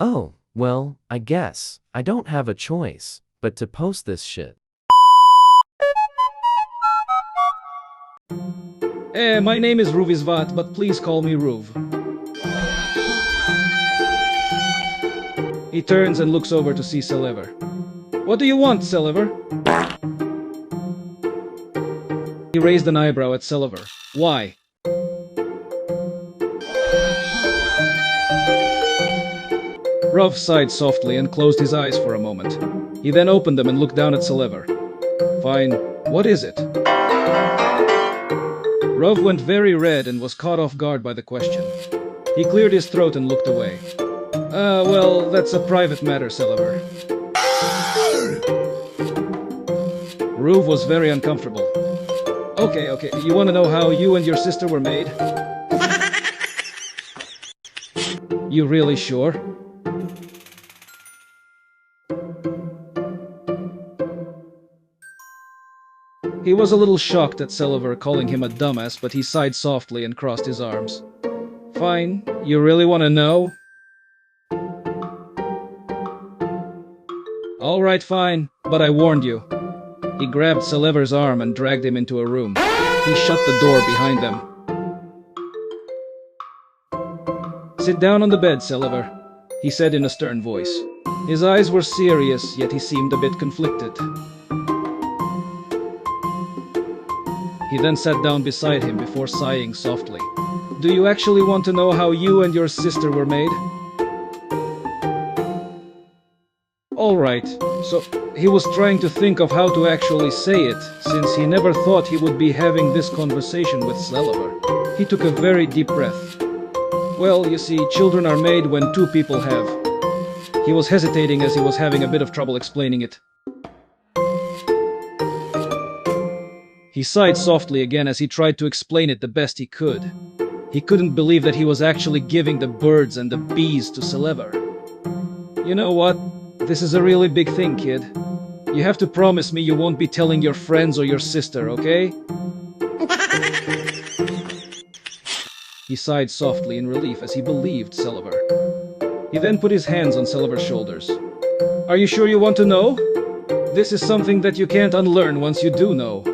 Oh, well, I guess I don't have a choice but to post this shit. My name is Ruvizvat, but please call me Ruv. He turns and looks over to see Seliver. What do you want, Seliver? He raised an eyebrow at Seliver. Why? Ruv sighed softly and closed his eyes for a moment. He then opened them and looked down at Seliver. Fine, what is it? Ruv went very red and was caught off guard by the question. He cleared his throat and looked away. Well, that's a private matter, Seliver. Ruv was very uncomfortable. Okay, you want to know how you and your sister were made? You really sure? He was a little shocked at Seliver calling him a dumbass, but he sighed softly and crossed his arms. Fine, you really want to know? Alright, fine, but I warned you. He grabbed Seliver's arm and dragged him into a room. He shut the door behind them. Sit down on the bed, Seliver, he said in a stern voice. His eyes were serious, yet he seemed a bit conflicted. He then sat down beside him before sighing softly. Do you actually want to know how you and your sister were made? Alright, so he was trying to think of how to actually say it, since he never thought he would be having this conversation with Seliver. He took a very deep breath. Well, you see, children are made when two people have. He was hesitating as he was having a bit of trouble explaining it. He sighed softly again as he tried to explain it the best he could. He couldn't believe that he was actually giving the birds and the bees to Seliver. You know what? This is a really big thing, kid. You have to promise me you won't be telling your friends or your sister, okay? He sighed softly in relief as he believed Seliver. He then put his hands on Seliver's shoulders. Are you sure you want to know? This is something that you can't unlearn once you do know.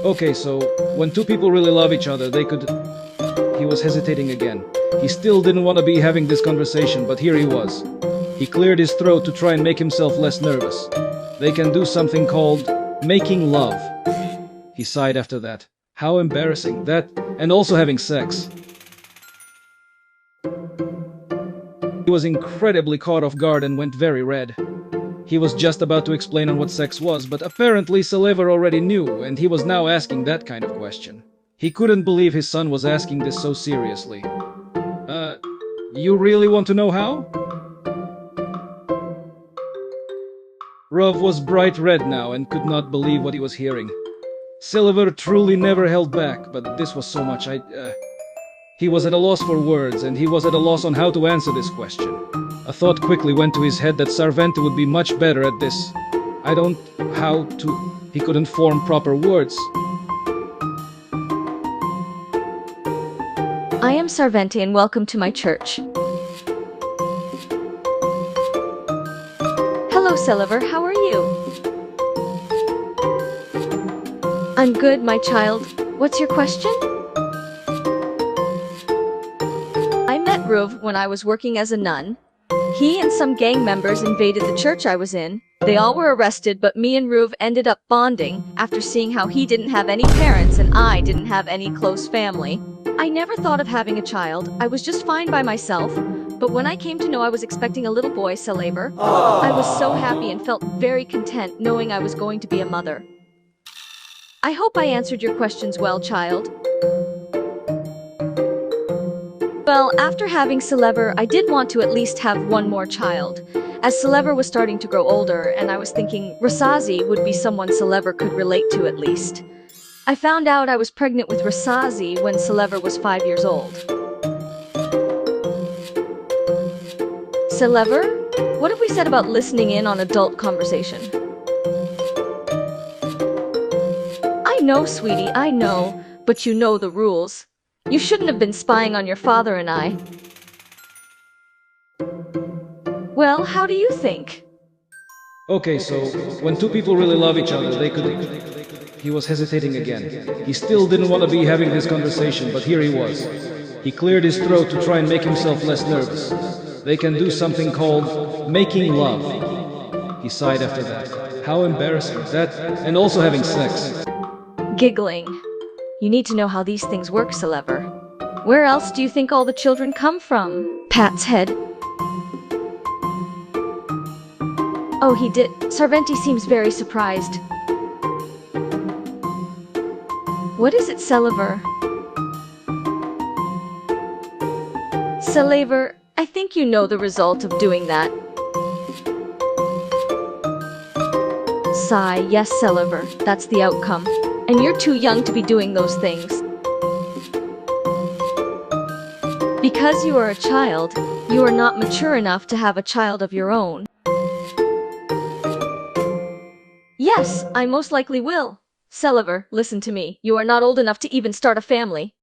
Okay, so when two people really love each other, they could... He was hesitating again. He still didn't want to be having this conversation, but here he was. He cleared his throat to try and make himself less nervous. They can do something called making love. He sighed after that. How embarrassing, that, and also having sex. He was incredibly caught off guard and went very red. He was just about to explain on what sex was, but apparently Seliver already knew, and he was now asking that kind of question. He couldn't believe his son was asking this so seriously. You really want to know how? Ruv was bright red now and could not believe what he was hearing. Seliver truly never held back, but this was so much He was at a loss for words, and he was at a loss on how to answer this question. A thought quickly went to his head that Sarvente would be much better at this. He couldn't form proper words. I am Sarvente and welcome to my church. Hello, Seliver, how are you? I'm good, my child. What's your question? I met Ruv when I was working as a nun. He and some gang members invaded the church I was in. They all were arrested, but me and Ruv ended up bonding after seeing how he didn't have any parents and I didn't have any close family. I never thought of having a child. I was just fine by myself. But when I came to know I was expecting a little boy, Seliver, I was so happy and felt very content knowing I was going to be a mother. I hope I answered your questions well, child. Well, after having Seliver, I did want to at least have one more child. As Seliver was starting to grow older, and I was thinking Rasazi would be someone Seliver could relate to at least. I found out I was pregnant with Rasazi when Seliver was 5 years old. Seliver, what have we said about listening in on adult conversation? I know, sweetie, I know. but you know the rules. You shouldn't have been spying on your father and I. Well, how do you think? Okay, so when two people really love each other, they could. He was hesitating again. He still didn't want to be having this conversation, but here he was. He cleared his throat to try and make himself less nervous. They can do something called making love. He sighed after that. How embarrassing. That, and also having sex. Giggling. You need to know how these things work, Celever. Where else do you think all the children come from? Pat's head. Oh, he did. Sarventi seems very surprised. What is it, Celever? Celever, I think you know the result of doing that. Sigh, yes, Celever, that's the outcome. And you're too young to be doing those things. Because you are a child, you are not mature enough to have a child of your own. Yes, I most likely will. Celever, listen to me. You are not old enough to even start a family.